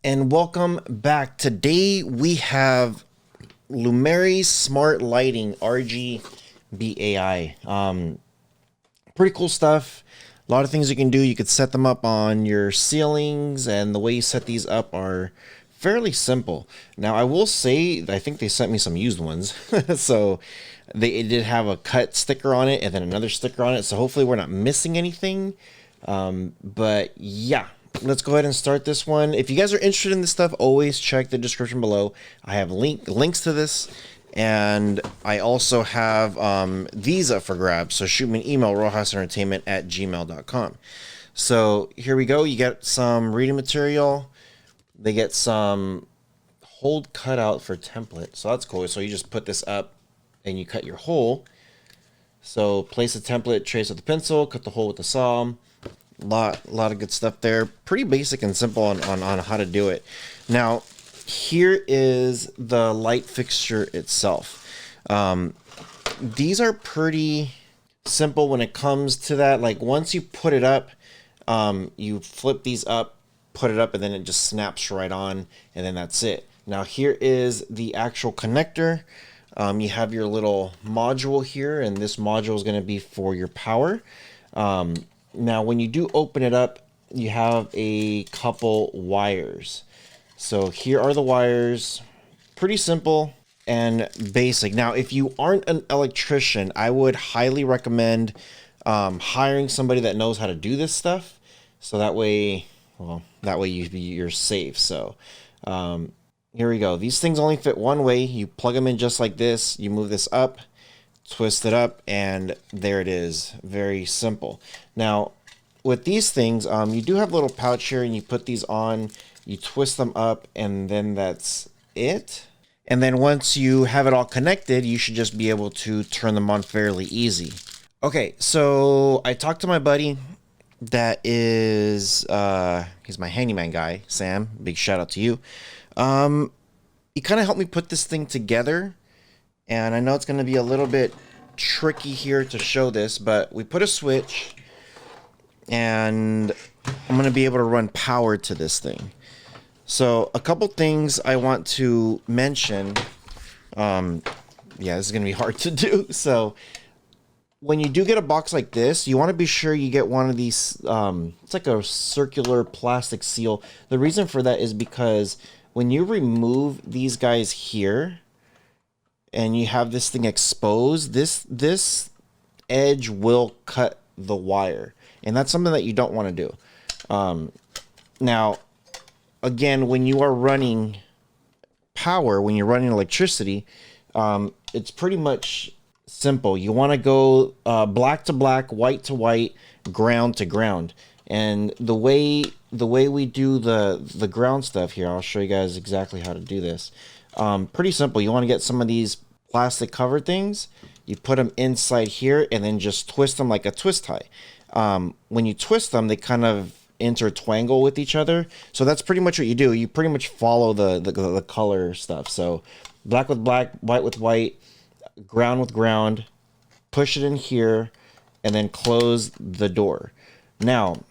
And welcome back. Today we have Lumary Smart Lighting RGBAI. Pretty cool stuff. A lot of things you can do. You could set them up on your ceilings, and the way you set these up are fairly simple. Now, I will say, I think they sent me some used ones. So it did have a cut sticker on it and then another sticker on it. So hopefully we're not missing anything. But yeah. Let's go ahead and start this one. If you guys are interested in this stuff, always check the description below. I have links to this, and I also have these up for grabs. So shoot me an email, rohasentertainment@gmail.com. So here we go. You get some reading material. They get some hole cut out for template. So that's cool. So you just put this up and you cut your hole. So place a template, trace with the pencil, cut the hole with the saw. Lot of good stuff there. Pretty basic and simple on how to do it. Now, here is the light fixture itself. These are pretty simple when it comes to that. Like once you put it up, you flip these up, put it up, and then it just snaps right on, and then that's it. Now here is the actual connector. You have your little module here, and this module is going to be for your power. Now, when you do open it up, you have a couple wires. So here are the wires. Pretty simple and basic. Now, if you aren't an electrician, I would highly recommend hiring somebody that knows how to do this stuff. So that way, you're safe. So here we go. These things only fit one way. You plug them in just like this. You move this up, twist it up, and there it is. Very simple. Now with these things, you do have a little pouch here, and you put these on, you twist them up, and then that's it. And then once you have it all connected, you should just be able to turn them on fairly easy. Okay, so I talked to my buddy that is he's my handyman guy, Sam. Big shout out to you. He kind of helped me put this thing together. And I know it's going to be a little bit tricky here to show this, but we put a switch, and I'm going to be able to run power to this thing. So a couple things I want to mention. Yeah, this is going to be hard to do. So when you do get a box like this, you want to be sure you get one of these. It's like a circular plastic seal. The reason for that is because when you remove these guys here, and you have this thing exposed, this edge will cut the wire, and that's something that you don't want to do. Now, again, when you are running power, when you're running electricity, it's pretty much simple. You want to go black to black, white to white, ground to ground, and the way we do the ground stuff here, I'll show you guys exactly how to do this. Pretty simple. You want to get some of these plastic cover things, you put them inside here, and then just twist them like a twist tie. When you twist them, they kind of intertwangle with each other. So that's pretty much what you do. You pretty much follow the color stuff. So black with black, white with white, ground with ground, push it in here, and then close the door. Now,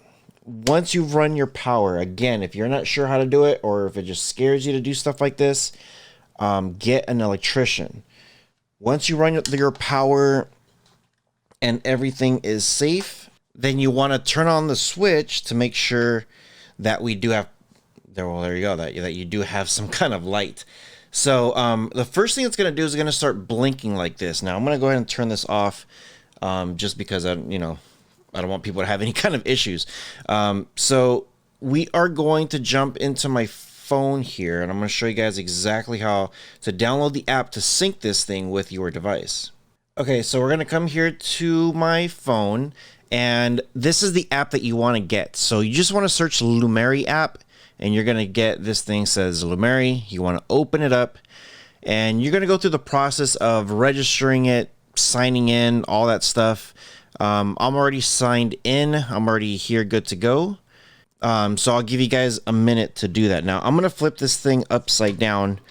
once you've run your power, again, if you're not sure how to do it, or if it just scares you to do stuff like this, get an electrician. Once you run your power and everything is safe, then you want to turn on the switch to make sure that we do have, there you go, that you do have some kind of light. So the first thing it's going to do is going to start blinking like this. Now I'm going to go ahead and turn this off just because I don't want people to have any kind of issues. So we are going to jump into my phone here, and I'm going to show you guys exactly how to download the app to sync this thing with your device. Okay, so we're going to come here to my phone, and this is the app that you want to get. So you just want to search Lumary app, and you're going to get this thing says Lumary. You want to open it up, and you're going to go through the process of registering it, signing in, all that stuff. I'm already signed in. I'm already here, good to go. So I'll give you guys a minute to do that. Now I'm going to flip this thing upside down,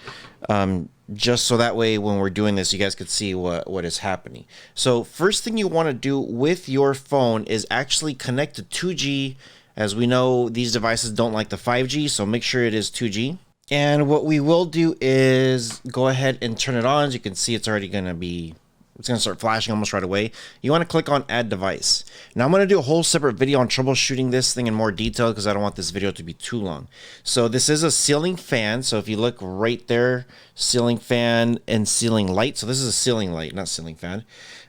just so that way when we're doing this, you guys could see what is happening. So first thing you want to do with your phone is actually connect to 2G As we know, these devices don't like the 5G, so make sure it is 2G. And what we will do is go ahead and turn it on. As you can see, it's already going to start flashing almost right away. You want to click on add device. Now I'm going to do a whole separate video on troubleshooting this thing in more detail because I don't want this video to be too long. So this is a ceiling fan. So if you look right there, ceiling fan and ceiling light. So this is a ceiling light, not ceiling fan.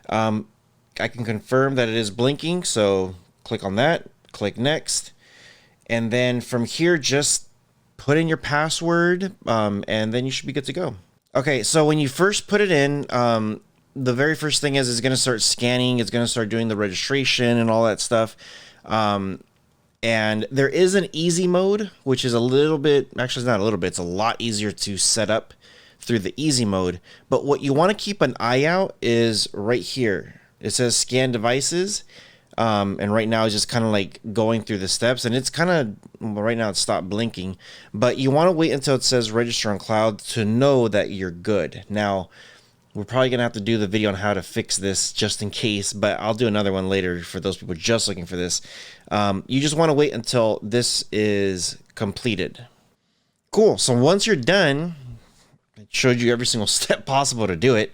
I can confirm that it is blinking. So click on that, click next. And then from here, just put in your password, and then you should be good to go. Okay, so when you first put it in, the very first thing is it's going to start scanning. It's going to start doing the registration and all that stuff. And there is an easy mode, which is a little bit, actually it's not a little bit, it's a lot easier to set up through the easy mode. But what you want to keep an eye out is right here. It says scan devices. And right now it's just kind of like going through the steps, and it's kind of, well, right now it's stopped blinking, but you want to wait until it says register on cloud to know that you're good. Now, we're probably going to have to do the video on how to fix this just in case, but I'll do another one later for those people just looking for this. You just want to wait until this is completed. Cool. So once you're done, it showed you every single step possible to do it.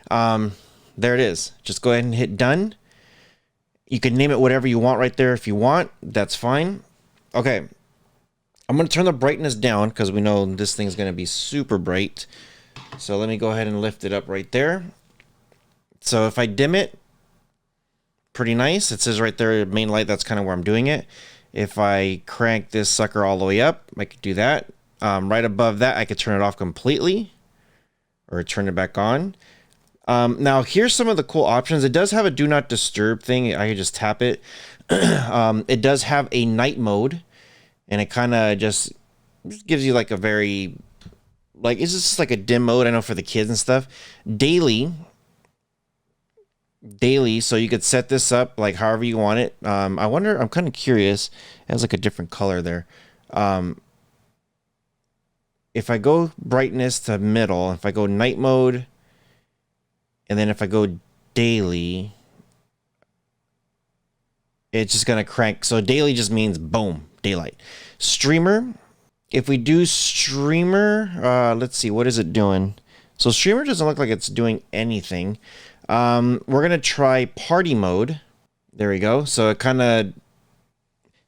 There it is. Just go ahead and hit done. You can name it whatever you want right there if you want. That's fine. Okay. I'm going to turn the brightness down because we know this thing's going to be super bright. So let me go ahead and lift it up right there. So if I dim it, pretty nice. It says right there, main light, that's kind of where I'm doing it. If I crank this sucker all the way up, I could do that. Right above that, I could turn it off completely or turn it back on. Now here's some of the cool options. It does have a do not disturb thing. I can just tap it. It does have a night mode, and it kind of just gives you like a very, like, it's just like a dim mode. I know for the kids and stuff. Daily. So you could set this up like however you want it. I wonder, I'm kind of curious. It has like a different color there. If I go brightness to middle, if I go night mode, and then if I go daily, it's just going to crank. So daily just means boom, daylight. Streamer. If we do streamer, let's see, what is it doing? So streamer doesn't look like it's doing anything. We're going to try party mode. There we go. So it kind of,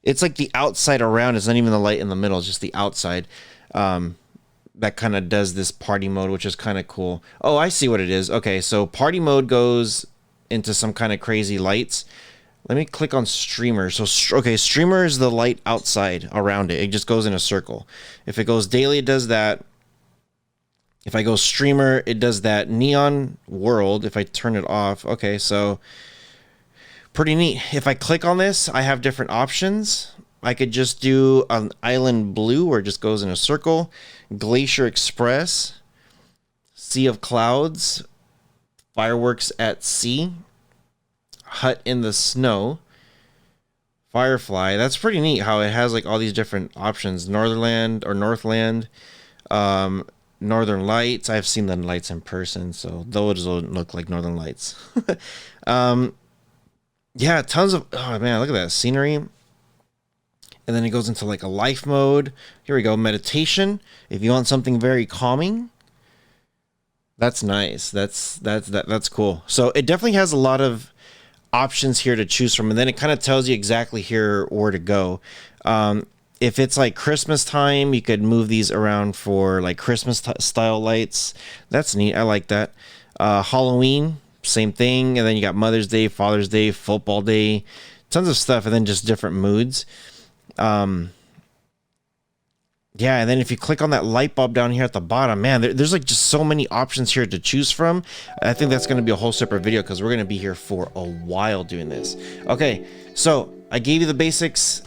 it's like the outside around. It's not even the light in the middle. It's just the outside. That kind of does this party mode, which is kind of cool. Oh, I see what it is. Okay, so party mode goes into some kind of crazy lights. Let me click on streamer. So, okay, streamer is the light outside around it. It just goes in a circle. If it goes daily, it does that. If I go streamer, it does that. Neon world, if I turn it off. Okay, so pretty neat. If I click on this, I have different options. I could just do an island blue where it just goes in a circle. Glacier Express. Sea of Clouds. Fireworks at Sea. Hut in the Snow. Firefly. That's pretty neat how it has like all these different options. Northland or Northland. Northern Lights. I've seen the lights in person, so those don't look like Northern Lights. Yeah, tons of, oh man, look at that scenery. And then it goes into like a life mode. Here we go, meditation. If you want something very calming, that's nice. That's cool. So it definitely has a lot of options here to choose from, and then it kind of tells you exactly here where to go. If it's like Christmas time, you could move these around for like Christmas style lights. That's neat. I like that. Halloween, same thing. And then you got Mother's Day, Father's Day, Football Day, tons of stuff, and then just different moods. Yeah, and then if you click on that light bulb down here at the bottom, man, there's like just so many options here to choose from. I think that's going to be a whole separate video because we're going to be here for a while doing this. Okay, so I gave you the basics.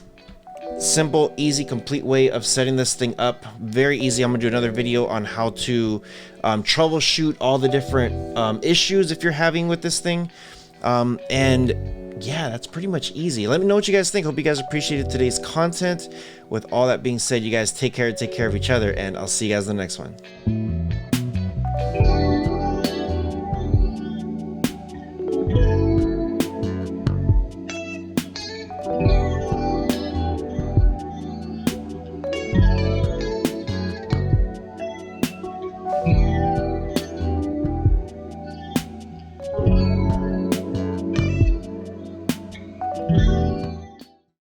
Simple, easy, complete way of setting this thing up. Very easy. I'm going to do another video on how to troubleshoot all the different issues if you're having with this thing. And yeah, that's pretty much easy. Let me know what you guys think. Hope you guys appreciated today's content. With all that being said, you guys take care of each other, and I'll see you guys in the next one.